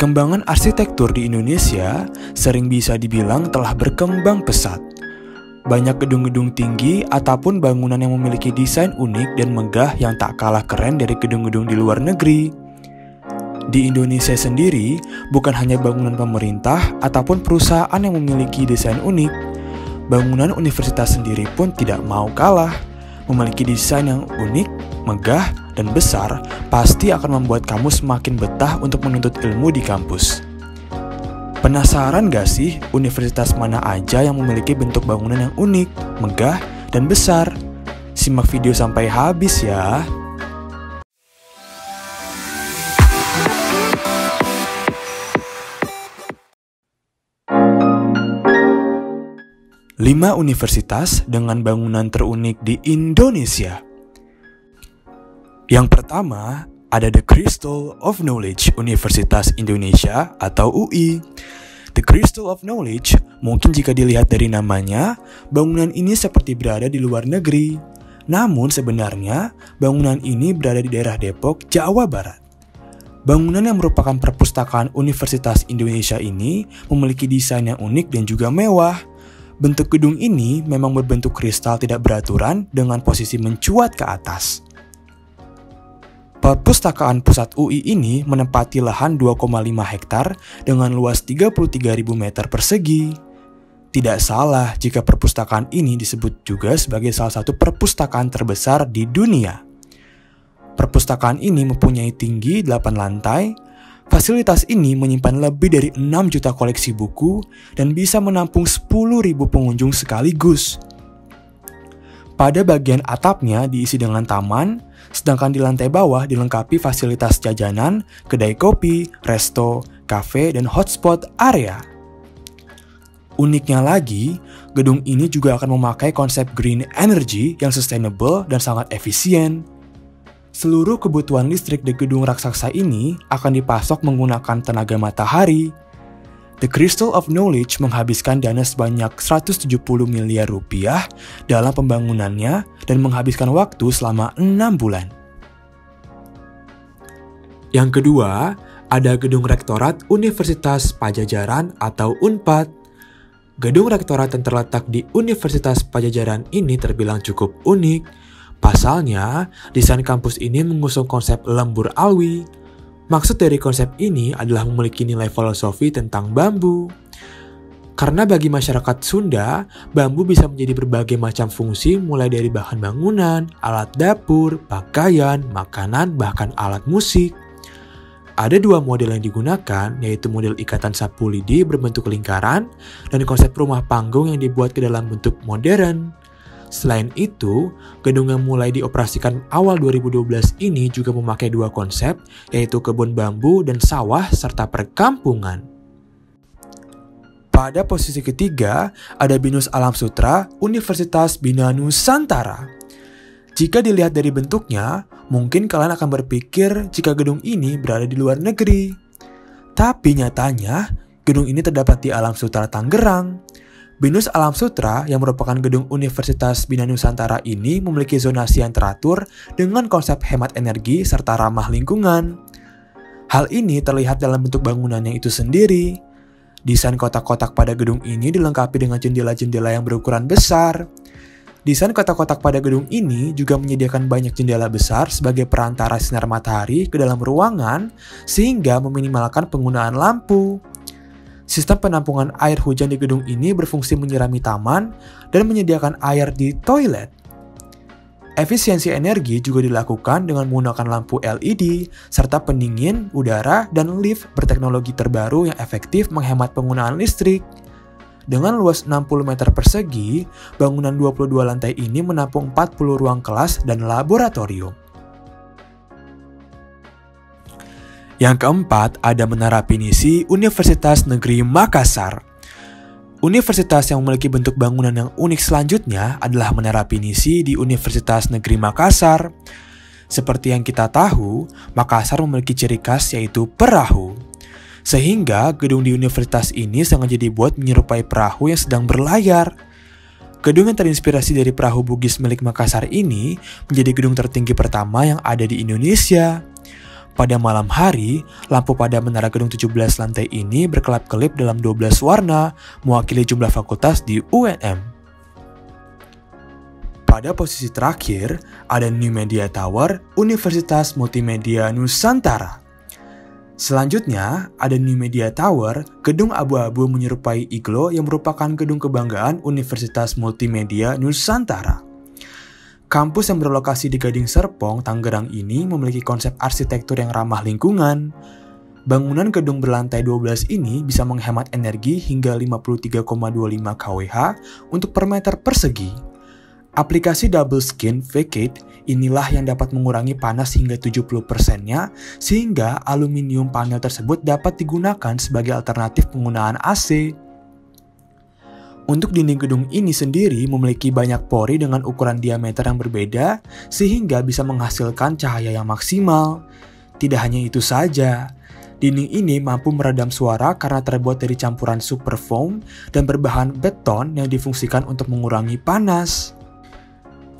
Perkembangan arsitektur di Indonesia sering bisa dibilang telah berkembang pesat. Banyak gedung-gedung tinggi ataupun bangunan yang memiliki desain unik dan megah yang tak kalah keren dari gedung-gedung di luar negeri. Di Indonesia sendiri, bukan hanya bangunan pemerintah ataupun perusahaan yang memiliki desain unik, bangunan universitas sendiri pun tidak mau kalah. Memiliki desain yang unik, megah, dan besar pasti akan membuat kamu semakin betah untuk menuntut ilmu di kampus. Penasaran gak sih universitas mana aja yang memiliki bentuk bangunan yang unik, megah, dan besar? Simak video sampai habis ya. Lima universitas dengan bangunan terunik di Indonesia. Yang pertama, ada The Crystal of Knowledge Universitas Indonesia atau UI. The Crystal of Knowledge, mungkin jika dilihat dari namanya, bangunan ini seperti berada di luar negeri. Namun sebenarnya, bangunan ini berada di daerah Depok, Jawa Barat. Bangunan yang merupakan perpustakaan Universitas Indonesia ini memiliki desain yang unik dan juga mewah. Bentuk gedung ini memang berbentuk kristal tidak beraturan dengan posisi mencuat ke atas. Perpustakaan Pusat UI ini menempati lahan 2,5 hektar dengan luas 33.000 meter persegi. Tidak salah jika perpustakaan ini disebut juga sebagai salah satu perpustakaan terbesar di dunia. Perpustakaan ini mempunyai tinggi 8 lantai. Fasilitas ini menyimpan lebih dari 6 juta koleksi buku dan bisa menampung 10.000 pengunjung sekaligus. Pada bagian atapnya diisi dengan taman, sedangkan di lantai bawah dilengkapi fasilitas jajanan, kedai kopi, resto, kafe, dan hotspot area. Uniknya lagi, gedung ini juga akan memakai konsep green energy yang sustainable dan sangat efisien. Seluruh kebutuhan listrik di gedung raksasa ini akan dipasok menggunakan tenaga matahari. The Crystal of Knowledge menghabiskan dana sebanyak 170 miliar rupiah dalam pembangunannya dan menghabiskan waktu selama 6 bulan. Yang kedua, ada Gedung Rektorat Universitas Padjadjaran atau UNPAD. Gedung rektorat yang terletak di Universitas Padjadjaran ini terbilang cukup unik. Pasalnya, desain kampus ini mengusung konsep lembur alwi. Maksud dari konsep ini adalah memiliki nilai filosofi tentang bambu. Karena bagi masyarakat Sunda, bambu bisa menjadi berbagai macam fungsi mulai dari bahan bangunan, alat dapur, pakaian, makanan, bahkan alat musik. Ada dua model yang digunakan, yaitu model ikatan sapu lidi berbentuk lingkaran dan konsep rumah panggung yang dibuat ke dalam bentuk modern. Selain itu, gedung yang mulai dioperasikan awal 2012 ini juga memakai dua konsep, yaitu kebun bambu dan sawah serta perkampungan. Pada posisi ketiga, ada Binus Alam Sutera Universitas Bina Nusantara. Jika dilihat dari bentuknya, mungkin kalian akan berpikir jika gedung ini berada di luar negeri. Tapi nyatanya, gedung ini terdapat di Alam Sutera Tangerang. Binus Alam Sutera yang merupakan gedung Universitas Bina Nusantara ini memiliki zonasi yang teratur dengan konsep hemat energi serta ramah lingkungan. Hal ini terlihat dalam bentuk bangunannya itu sendiri. Desain kotak-kotak pada gedung ini dilengkapi dengan jendela-jendela yang berukuran besar. Desain kotak-kotak pada gedung ini juga menyediakan banyak jendela besar sebagai perantara sinar matahari ke dalam ruangan sehingga meminimalkan penggunaan lampu. Sistem penampungan air hujan di gedung ini berfungsi menyirami taman dan menyediakan air di toilet. Efisiensi energi juga dilakukan dengan menggunakan lampu LED, serta pendingin udara dan lift berteknologi terbaru yang efektif menghemat penggunaan listrik. Dengan luas 60 meter persegi, bangunan 22 lantai ini menampung 40 ruang kelas dan laboratorium. Yang keempat, ada Menara Pinisi Universitas Negeri Makassar. Universitas yang memiliki bentuk bangunan yang unik selanjutnya adalah Menara Pinisi di Universitas Negeri Makassar. Seperti yang kita tahu, Makassar memiliki ciri khas yaitu perahu. Sehingga gedung di universitas ini sengaja dibuat menyerupai perahu yang sedang berlayar. Gedung yang terinspirasi dari perahu Bugis milik Makassar ini menjadi gedung tertinggi pertama yang ada di Indonesia. Pada malam hari, lampu pada menara gedung 17 lantai ini berkelap-kelip dalam 12 warna, mewakili jumlah fakultas di UNM. Pada posisi terakhir, ada New Media Tower, Universitas Multimedia Nusantara. Selanjutnya, ada New Media Tower, gedung abu-abu menyerupai iglo yang merupakan gedung kebanggaan Universitas Multimedia Nusantara. Kampus yang berlokasi di Gading Serpong, Tangerang ini memiliki konsep arsitektur yang ramah lingkungan. Bangunan gedung berlantai 12 ini bisa menghemat energi hingga 53,25 kWh untuk per meter persegi. Aplikasi Double Skin Vacate inilah yang dapat mengurangi panas hingga 70%-nya, sehingga aluminium panel tersebut dapat digunakan sebagai alternatif penggunaan AC. Untuk dinding gedung ini sendiri memiliki banyak pori dengan ukuran diameter yang berbeda sehingga bisa menghasilkan cahaya yang maksimal. Tidak hanya itu saja, dinding ini mampu meredam suara karena terbuat dari campuran super foam dan berbahan beton yang difungsikan untuk mengurangi panas.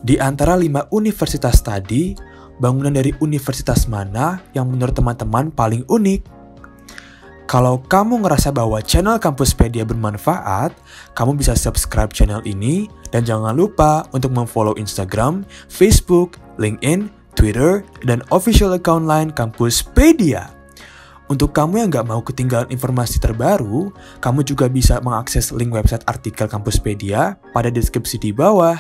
Di antara 5 universitas tadi, bangunan dari universitas mana yang menurut teman-teman paling unik? Kalau kamu ngerasa bahwa channel Kampuspedia bermanfaat, kamu bisa subscribe channel ini dan jangan lupa untuk memfollow Instagram, Facebook, LinkedIn, Twitter, dan official account lain Kampuspedia. Untuk kamu yang nggak mau ketinggalan informasi terbaru, kamu juga bisa mengakses link website artikel Kampuspedia pada deskripsi di bawah.